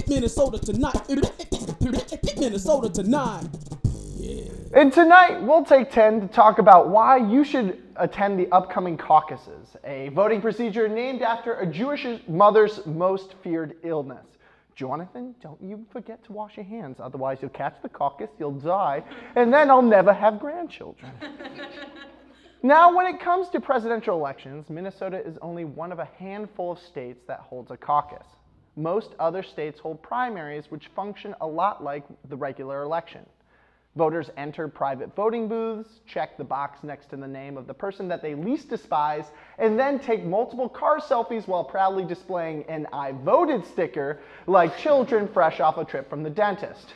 Minnesota tonight. Minnesota tonight. Yeah. And tonight, we'll take 10 to talk about why you should attend the upcoming caucuses, a voting procedure named after a Jewish mother's most feared illness. Jonathan, don't you forget to wash your hands, otherwise you'll catch the caucus, you'll die, and then I'll never have grandchildren. Now, when it comes to presidential elections, Minnesota is only one of a handful of states that holds a caucus. Most other states hold primaries, which function a lot like the regular election. Voters enter private voting booths, check the box next to the name of the person that they least despise, and then take multiple car selfies while proudly displaying an "I voted" sticker like children fresh off a trip from the dentist.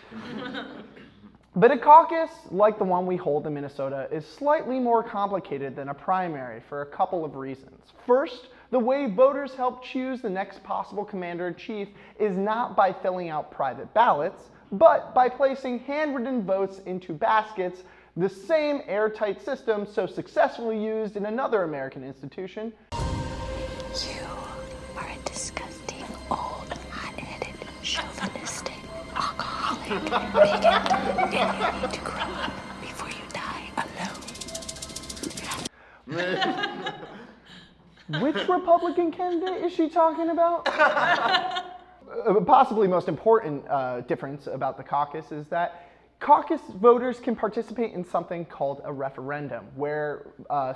But a caucus, like the one we hold in Minnesota, is slightly more complicated than a primary for a couple of reasons. First, the way voters help choose the next possible commander-in-chief is not by filling out private ballots, but by placing handwritten votes into baskets, the same airtight system so successfully used in another American institution. You are a disgusting, old, hot-headed, chauvinistic, alcoholic, bigot, and you need to grow up before you die alone. Which Republican candidate is she talking about? Possibly most important difference about the caucus is that caucus voters can participate in something called a referendum, where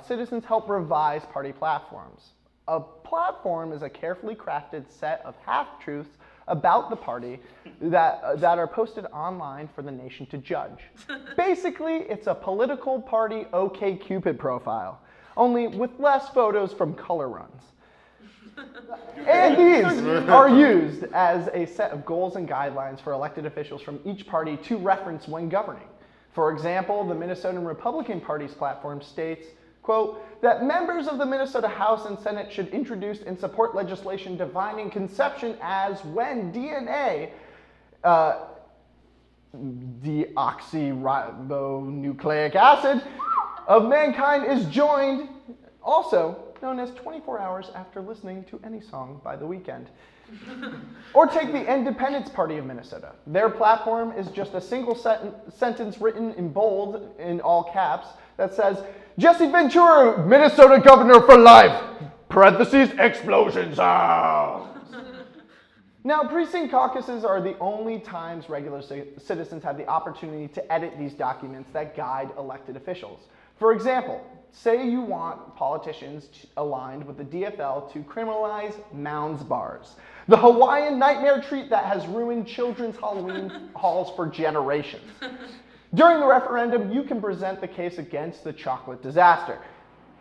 citizens help revise party platforms. A platform is a carefully crafted set of half-truths about the party that are posted online for the nation to judge. Basically, it's a political party OkCupid profile, only with less photos from color runs. And these are used as a set of goals and guidelines for elected officials from each party to reference when governing. For example, the Minnesotan Republican Party's platform states, quote, that members of the Minnesota House and Senate should introduce and support legislation defining conception as when DNA, deoxyribonucleic acid, of mankind is joined, also known as 24 hours after listening to any song by The Weeknd. Or take the Independence Party of Minnesota. Their platform is just a single sentence written in bold, in all caps, that says, Jesse Ventura, Minnesota governor for life, parentheses, explosion sounds. Now, precinct caucuses are the only times regular citizens have the opportunity to edit these documents that guide elected officials. For example, say you want politicians aligned with the DFL to criminalize Mounds bars, the Hawaiian nightmare treat that has ruined children's Halloween halls for generations. During the referendum, you can present the case against the chocolate disaster.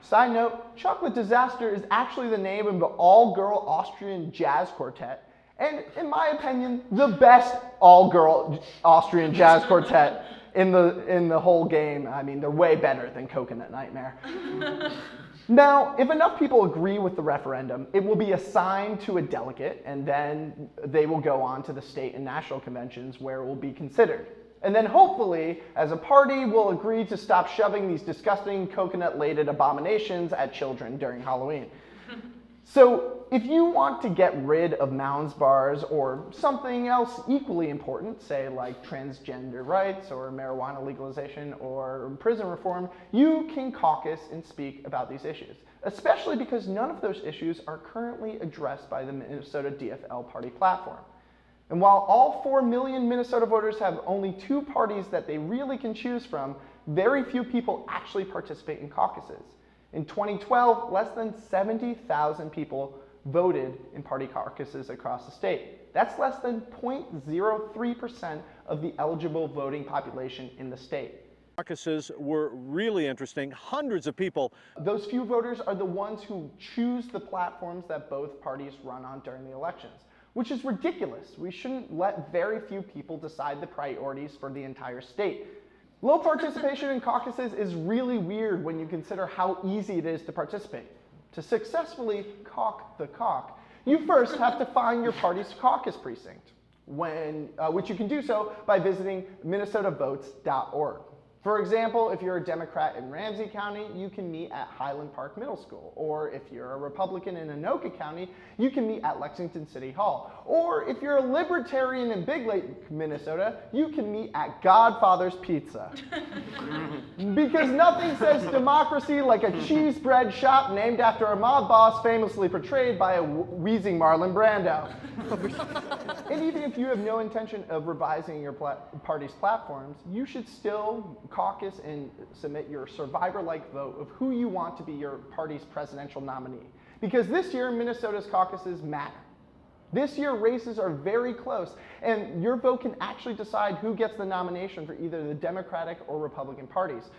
Side note, chocolate disaster is actually the name of the all-girl Austrian jazz quartet, and in my opinion, the best all-girl Austrian jazz quartet in the whole game. I mean, they're way better than Coconut Nightmare. Now, if enough people agree with the referendum, it will be assigned to a delegate, and then they will go on to the state and national conventions where it will be considered. And then hopefully, as a party, we'll agree to stop shoving these disgusting coconut-laden abominations at children during Halloween. So if you want to get rid of Mounds bars or something else equally important, say like transgender rights or marijuana legalization or prison reform, you can caucus and speak about these issues, especially because none of those issues are currently addressed by the Minnesota DFL party platform. And while all 4 million Minnesota voters have only 2 parties that they really can choose from, very few people actually participate in caucuses. In 2012, less than 70,000 people voted in party caucuses across the state. That's less than 0.03% of the eligible voting population in the state. Caucuses were really interesting. Hundreds of people. Those few voters are the ones who choose the platforms that both parties run on during the elections, which is ridiculous. We shouldn't let very few people decide the priorities for the entire state. Low participation in caucuses is really weird when you consider how easy it is to participate. To successfully caulk the cock, you first have to find your party's caucus precinct, which you can do so by visiting minnesotavotes.org. For example, if you're a Democrat in Ramsey County, you can meet at Highland Park Middle School. Or if you're a Republican in Anoka County, you can meet at Lexington City Hall. Or if you're a Libertarian in Big Lake, Minnesota, you can meet at Godfather's Pizza. Because nothing says democracy like a cheese bread shop named after a mob boss famously portrayed by a wheezing Marlon Brando. And even if you have no intention of revising your party's platforms, you should still caucus and submit your survivor-like vote of who you want to be your party's presidential nominee. Because this year, Minnesota's caucuses matter. This year, races are very close, and your vote can actually decide who gets the nomination for either the Democratic or Republican parties.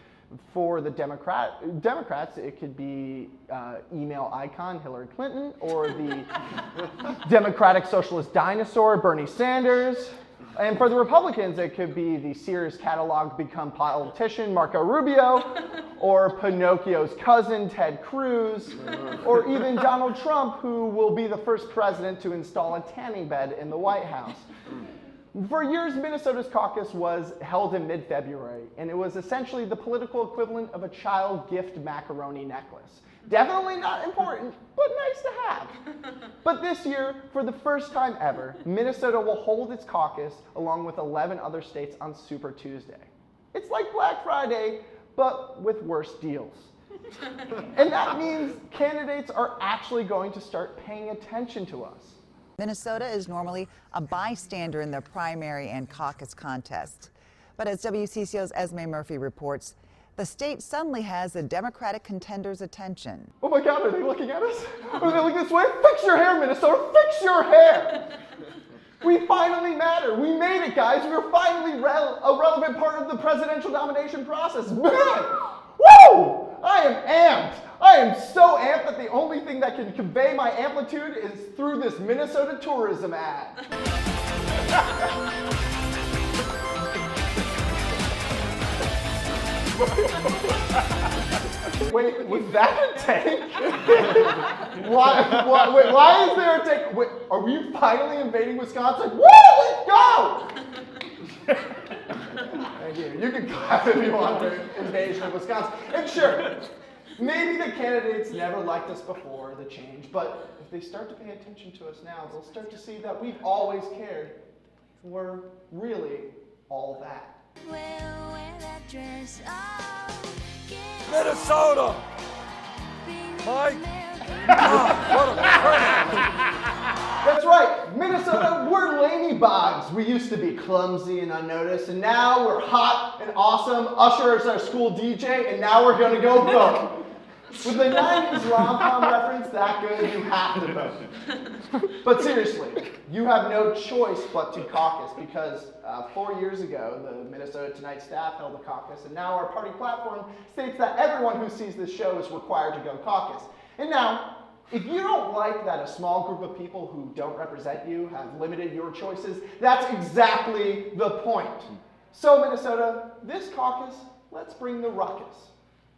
For the Democrats, it could be email icon Hillary Clinton, or the Democratic Socialist dinosaur Bernie Sanders. And for the Republicans, it could be the Sears catalog become politician Marco Rubio, or Pinocchio's cousin Ted Cruz, or even Donald Trump, who will be the first president to install a tanning bed in the White House. For years, Minnesota's caucus was held in mid-February, and it was essentially the political equivalent of a child gift macaroni necklace. Definitely not important, but nice to have. But this year, for the first time ever, Minnesota will hold its caucus along with 11 other states on Super Tuesday. It's like Black Friday, but with worse deals. And that means candidates are actually going to start paying attention to us. Minnesota is normally a bystander in the primary and caucus contest. But as WCCO's Esme Murphy reports, the state suddenly has the Democratic contenders' attention. Oh my God, are they looking at us? Are they looking this way? Fix your hair, Minnesota, fix your hair! We finally matter. We made it, guys. We're finally a relevant part of the presidential nomination process. Man! Woo! I am amped. I am so amped that the only thing that can convey my amplitude is through this Minnesota tourism ad. Wait, was that a take? Why is there a take? Wait, are we finally invading Wisconsin? Woo! Let's go! Thank you. You can clap if you want for invasion of Wisconsin. And sure, maybe the candidates never liked us before the change, but if they start to pay attention to us now, they'll start to see that we've always cared. We're really all that. Minnesota! Mike! That's right, Minnesota, we're Laney Boggs. We used to be clumsy and unnoticed, and now we're hot and awesome. Usher is our school DJ, and now we're gonna go vote. With the 90s rom-com reference that good, you have to vote. But seriously, you have no choice but to caucus, because 4 years ago, the Minnesota Tonight staff held a caucus, and now our party platform states that everyone who sees this show is required to go caucus. And now, if you don't like that a small group of people who don't represent you have limited your choices, that's exactly the point. So Minnesota, this caucus, let's bring the ruckus.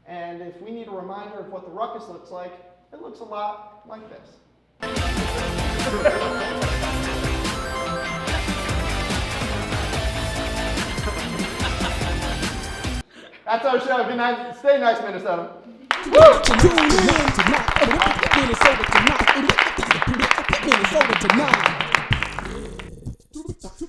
And if we need a reminder of what the ruckus looks like, it looks a lot like this. That's our show. Good night. Stay nice, Minnesota. Tune in tonight. Minnesota tonight. Minnesota tonight.